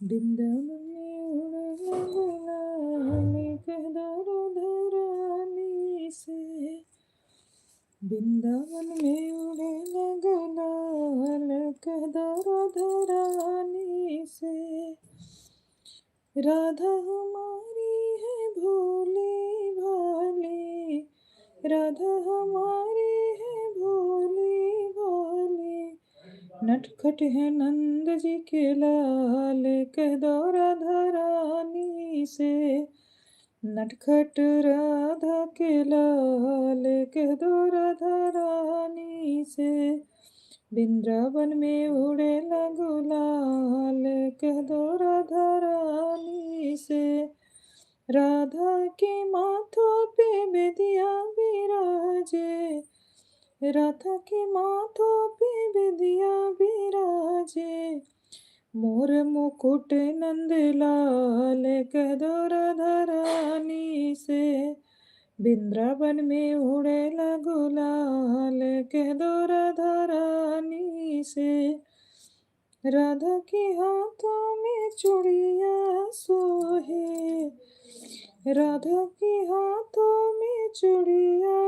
वृंदावन में उड़ने गुलाल कह दो रानी से। वृंदावन में उड़ने गुलाल कह दो रानी से। राधा हमारी है भोली भाली, राधा हमारी है भोली भाली। नटखट है नंद जी के लाल कह दो राधा रानी से। नटखट राधा के लाल कह दो राधा रानी से। वृंदावन में उड़े गुलाल कह दो राधा रानी से। राधा के माथों पे बेदिया विराजे, राधा के माथों पे बेदिया विराजे। मोर मुकुट नंद लाल कह दो राधा रानी से। वृंदावन में उड़ेला गुलाल कह दो राधा रानी से। राधा के हाथों में चूड़िया सोहे, राधा के हाथों में चूड़िया